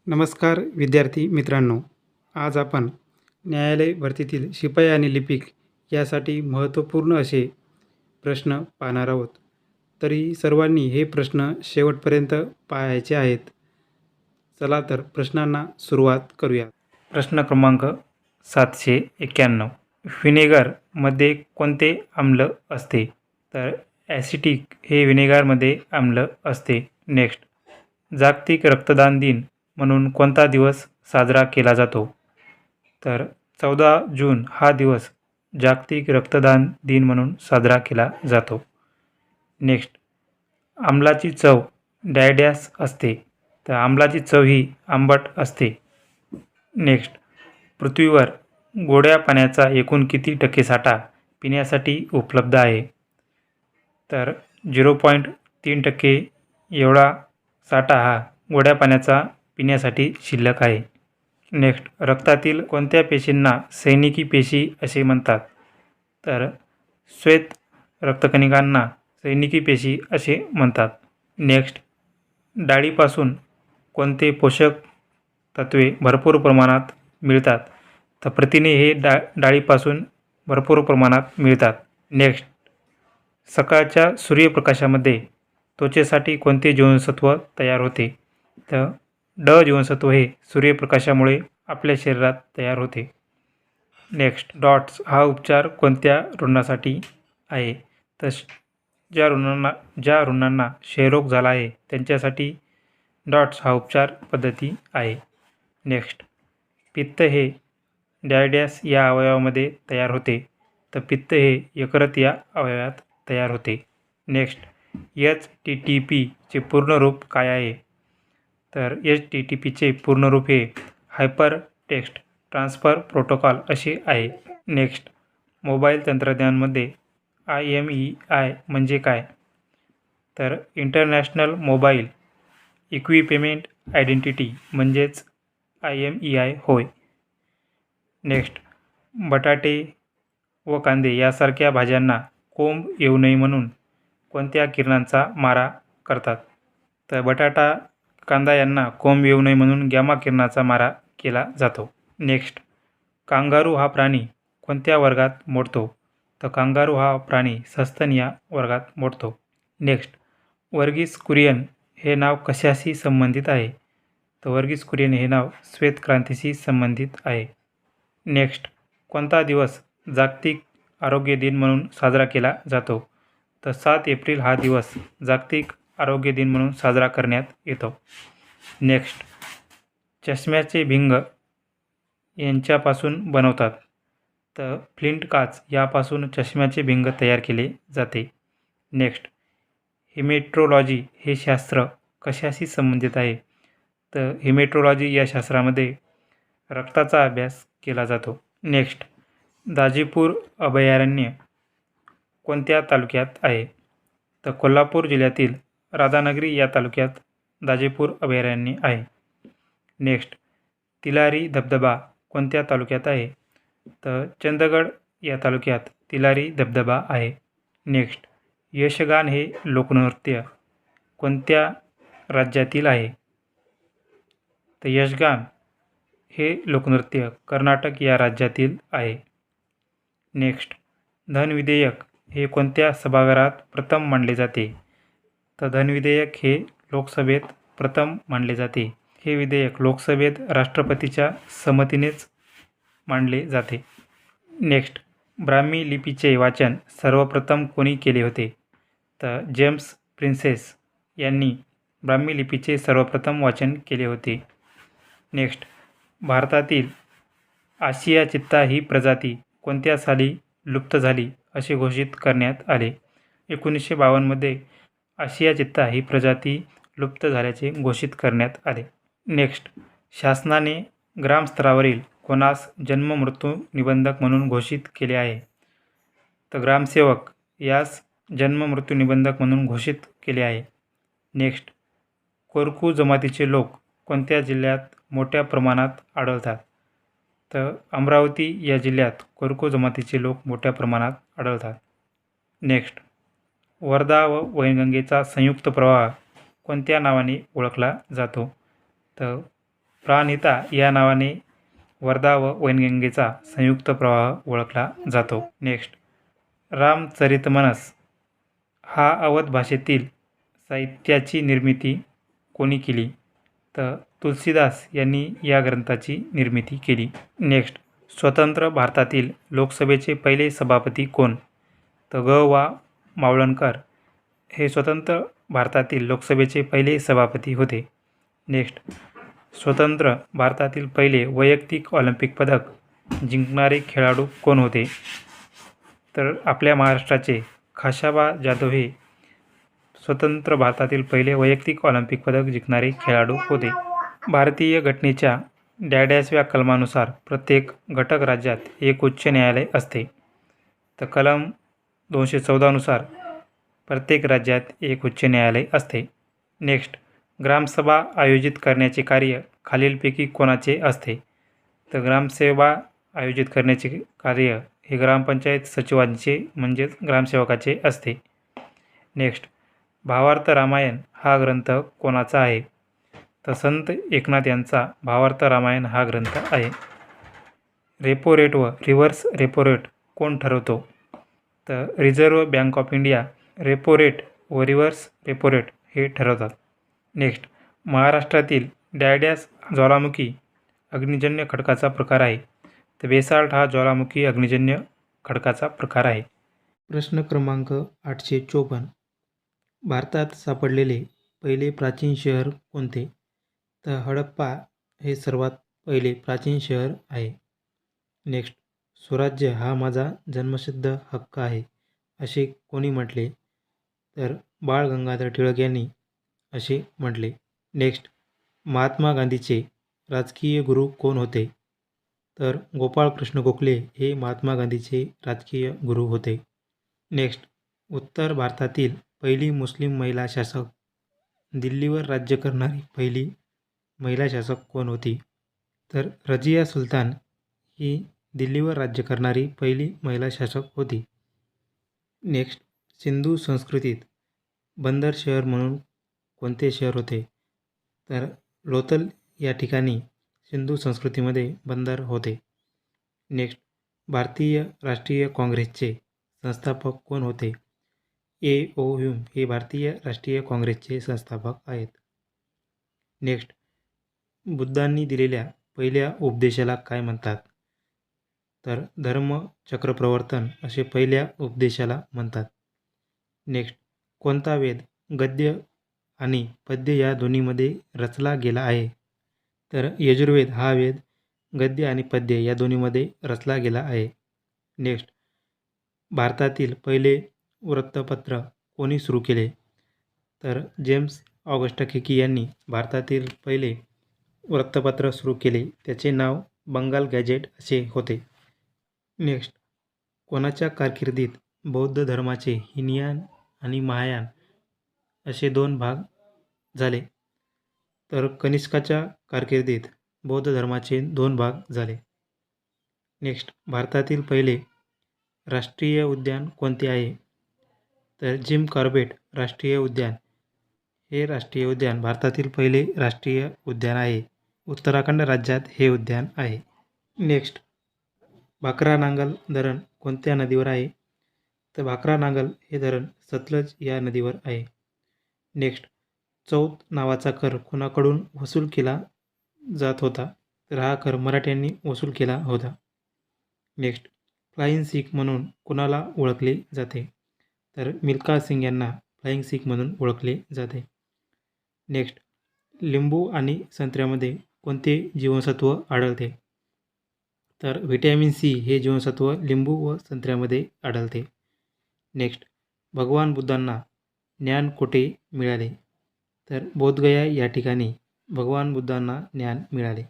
नमस्कार विद्यार्थी मित्रांनो, आज आपण न्यायालय भरतीतील शिपाई आणि लिपिक यासाठी महत्त्वपूर्ण असे प्रश्न पाहणार आहोत. तरी सर्वांनी हे प्रश्न शेवटपर्यंत पाहायचे आहेत. चला तर प्रश्नांना सुरुवात करूया. प्रश्न क्रमांक 791. व्हिनेगारमध्ये कोणते आम्ल असते? तर ॲसिटिक हे व्हिनेगारमध्ये आम्ल असते. नेक्स्ट, जागतिक रक्तदान दिन म्हणून कोणता दिवस साजरा केला जातो? तर 14 जून हा दिवस जागतिक रक्तदान दिन म्हणून साजरा केला जातो. नेक्स्ट, आम्लाची चव डॅश असते? तर आम्लाची चव ही आंबट असते. नेक्स्ट, पृथ्वीवर गोड्या पाण्याचा एकूण किती टक्के साठा पिण्यासाठी उपलब्ध आहे? तर 0.3% एवढा साठा हा गोड्या पाण्याचा पिण्यासाठी शिल्लक आहे. नेक्स्ट, रक्तातील कोणत्या पेशींना सैनिकी पेशी असे म्हणतात? तर श्वेत रक्तकणिकांना सैनिकी पेशी असे म्हणतात. नेक्स्ट, डाळीपासून कोणते पोषक तत्वे भरपूर प्रमाणात मिळतात? तर प्रथिने हे डाळीपासून भरपूर प्रमाणात मिळतात. नेक्स्ट, सकाळच्या सूर्यप्रकाशामध्ये त्वचेसाठी कोणते जीवनसत्व तयार होते? तर ड जीवनसत्व हे सूर्यप्रकाशामुळे आपल्या शरीरात तयार होते. नेक्स्ट, डॉट्स हा उपचार कोणत्या रुग्णासाठी आहे? तर ज्या रुग्णांना क्षयरोग झाला आहे त्यांच्यासाठी डॉट्स हा उपचार पद्धती आहे. नेक्स्ट, पित्त हे डॅश या अवयवामध्ये तयार होते? तर पित्त हे यकृत या अवयवात तयार होते. नेक्स्ट, HTTP चे पूर्ण रूप काय आहे? तर HTTPचे पूर्ण रूप हे हायपर टेक्स्ट ट्रान्सफर प्रोटोकॉल असे आहे. नेक्स्ट, मोबाईल तंत्रज्ञानामध्ये IMEI म्हणजे काय? तर इंटरनॅशनल मोबाईल इक्विपमेंट आयडेंटिटी म्हणजेच IMEI होय. नेक्स्ट, बटाटे व कांदे यासारख्या भाज्यांना कोंब येऊ नये म्हणून कोणत्या किरणांचा मारा करतात? तर बटाटा, कांदा यांना कोंब येऊ नये म्हणून गॅमा किरणाचा मारा केला जातो. नेक्स्ट, कांगारू हा प्राणी कोणत्या वर्गात मोडतो? तर कांगारू हा प्राणी सस्तन या वर्गात मोडतो. नेक्स्ट, वर्गीस कुरियन हे नाव कशाशी संबंधित आहे? तर वर्गीस कुरियन हे नाव श्वेत क्रांतीशी संबंधित आहे. नेक्स्ट, कोणता दिवस जागतिक आरोग्य दिन म्हणून साजरा केला जातो? तर 7 एप्रिल हा दिवस जागतिक आरोग्य दिन म्हणून साजरा करण्यात येतो. नेक्स्ट, चष्म्याचे भिंग यांच्यापासून बनवतात? तर फ्लिंट काच यापासून चष्म्याचे भिंग तयार केले जाते. नेक्स्ट, हिमेट्रोलॉजी हे शास्त्र कशाशी संबंधित आहे? तर हिमेट्रोलॉजी या शास्त्रामध्ये रक्ताचा अभ्यास केला जातो. नेक्स्ट, दाजीपूर अभयारण्य कोणत्या तालुक्यात आहे? तर कोल्हापूर जिल्ह्यातील राधानगरी या तालुक्यात दाजीपूर अभयारण्य आहे. नेक्स्ट, तिलारी धबधबा कोणत्या तालुक्यात आहे? तर चंदगड या तालुक्यात तिलारी धबधबा आहे. नेक्स्ट, यक्षगान हे लोकनृत्य कोणत्या राज्यातील आहे? तर यक्षगान हे लोकनृत्य कर्नाटक या राज्यातील आहे. नेक्स्ट, धन विधेयक हे कोणत्या सभागृहात प्रथम मांडले जाते? तर धन विधेयक हे लोकसभेत प्रथम मांडले जाते. हे विधेयक लोकसभेत राष्ट्रपतीच्या संमतीनेच मांडले जाते. नेक्स्ट, ब्राह्मी लिपीचे वाचन सर्वप्रथम कोणी केले होते? तर जेम्स प्रिन्सेस यांनी ब्राह्मी लिपीचे सर्वप्रथम वाचन केले होते. नेक्स्ट, भारतातील आशिया चित्ता ही प्रजाती कोणत्या साली लुप्त झाली असे घोषित करण्यात आले? 1952 आशिया चित्ता ही प्रजाती लुप्त झाल्याचे घोषित करण्यात आले. नेक्स्ट, शासनाने ग्रामस्तरावरील कोणास जन्म मृत्यू निबंधक म्हणून घोषित केले आहे? तर ग्रामसेवक यास जन्म मृत्यू निबंधक म्हणून घोषित केले आहे. नेक्स्ट, कोरकू जमातीचे लोक कोणत्या जिल्ह्यात मोठ्या प्रमाणात आढळतात? तर अमरावती या जिल्ह्यात कोरकू जमातीचे लोक मोठ्या प्रमाणात आढळतात. नेक्स्ट, वर्धा व वैनगंगेचा संयुक्त प्रवाह कोणत्या नावाने ओळखला जातो? तर प्राणहिता या नावाने वर्धा व वैनगंगेचा संयुक्त प्रवाह ओळखला जातो. नेक्स्ट, रामचरितमानस हा अवध भाषेतील साहित्याची निर्मिती कोणी केली? तर तुलसीदास यांनी या ग्रंथाची निर्मिती केली. नेक्स्ट, स्वतंत्र भारतातील लोकसभेचे पहिले सभापती कोण? तर ग. वा. मावळणकर हे स्वतंत्र भारतातील लोकसभेचे पहिले सभापती होते. नेक्स्ट, स्वतंत्र भारतातील पहिले वैयक्तिक ऑलिम्पिक पदक जिंकणारे खेळाडू कोण होते? तर आपल्या महाराष्ट्राचे खाशाबा जाधव हे स्वतंत्र भारतातील पहिले वैयक्तिक ऑलिम्पिक पदक जिंकणारे खेळाडू होते. भारतीय घटनेच्या ड्याड्याव्या कलमानुसार प्रत्येक घटक राज्यात एक उच्च न्यायालय असते. तर कलम 214 नुसार प्रत्येक राज्यात एक उच्च न्यायालय असते. नेक्स्ट, ग्रामसभा आयोजित करण्याचे कार्य खालीलपैकी कोणाचे असते? तर ग्रामसभा आयोजित करण्याचे कार्य हे ग्रामपंचायत सचिवांचे म्हणजेच ग्रामसेवकाचे असते. नेक्स्ट, भावार्थ रामायण हा ग्रंथ कोणाचा आहे? तर संत एकनाथ यांचा भावार्थ रामायण हा ग्रंथ आहे. रेपो रेट व रिव्हर्स रेपो रेट कोण ठरवतो? तर reserve bank of India repo rate व रिव्हर्स रेपो रेट हे ठरवतात. नेक्स्ट, महाराष्ट्रातील डॅड्यास ज्वालामुखी अग्निजन्य खडकाचा प्रकार आहे? तर बेसाल्ट हा ज्वालामुखी अग्निजन्य खडकाचा प्रकार आहे. प्रश्न क्रमांक 854, भारतात सापडलेले पहिले प्राचीन शहर कोणते? तर हडप्पा हे सर्वात पहिले प्राचीन शहर आहे. नेक्स्ट, स्वराज्य हा माझा जन्मसिद्ध हक्क आहे असे कोणी म्हटले? तर बाळ गंगाधर टिळक यांनी असे म्हटले. नेक्स्ट, महात्मा गांधीचे राजकीय गुरु कोण होते? तर गोपाळकृष्ण गोखले हे महात्मा गांधीचे राजकीय गुरु होते. नेक्स्ट, उत्तर भारतातील पहिली मुस्लिम महिला शासक, दिल्लीवर राज्य करणारी पहिली महिला शासक कोण होती? तर रजिया सुलतान ही दिल्लीवर राज्य करणारी पहिली महिला शासक होती. नेक्स्ट, सिंधू संस्कृतीत बंदर शहर म्हणून कोणते शहर होते? तर लोथल या ठिकाणी सिंधू संस्कृतीमध्ये बंदर होते. नेक्स्ट, भारतीय राष्ट्रीय काँग्रेसचे संस्थापक कोण होते? A.O. ह्यूम हे भारतीय राष्ट्रीय काँग्रेसचे संस्थापक आहेत. नेक्स्ट, बुद्धांनी दिलेल्या पहिल्या उपदेशाला काय म्हणतात? तर धर्मचक्रप्रवर्तन असे पहिल्या उपदेशाला म्हणतात. नेक्स्ट, कोणता वेद गद्य आणि पद्य या दोन्हीमध्ये रचला गेला आहे? तर यजुर्वेद हा वेद गद्य आणि पद्य या दोन्हीमध्ये रचला गेला आहे. नेक्स्ट, भारतातील पहिले वृत्तपत्र कोणी सुरू केले? तर जेम्स ऑगस्ट केकी यांनी भारतातील पहिले वृत्तपत्र सुरू केले. त्याचे नाव बंगाल गॅजेट असे होते. नेक्स्ट, कोणाच्या कारकिर्दीत बौद्ध धर्माचे हीनयान आणि महायान असे दोन भाग झाले? तर कनिष्काच्या कारकिर्दीत बौद्ध धर्माचे दोन भाग झाले. नेक्स्ट, भारतातील पहिले राष्ट्रीय उद्यान कोणते आहे? तर जिम कॉर्बेट राष्ट्रीय उद्यान हे राष्ट्रीय उद्यान भारतातील पहिले राष्ट्रीय उद्यान आहे. उत्तराखंड राज्यात हे उद्यान आहे. नेक्स्ट, भाकरा नांगल धरण कोणत्या नदीवर आहे? तर भाकरा नांगल हे धरण सतलज या नदीवर आहे. नेक्स्ट, चौथ नावाचा कर कोणाकडून वसूल केला जात होता? तर हा कर मराठ्यांनी वसूल केला होता. नेक्स्ट, फ्लाइंग सिख म्हणून कुणाला ओळखले जाते? तर मिल्खा सिंग यांना फ्लाइंग सिख म्हणून ओळखले जाते. नेक्स्ट, लिंबू आणि संत्र्यामध्ये कोणते जीवनसत्व आढळते? तर व्हिटॅमिन सी हे जीवनसत्व लिंबू व संत्र्यामध्ये आढळते. नेक्स्ट, भगवान बुद्धांना ज्ञान कोठे मिळाले? तर बोधगया या ठिकाणी भगवान बुद्धांना ज्ञान मिळाले.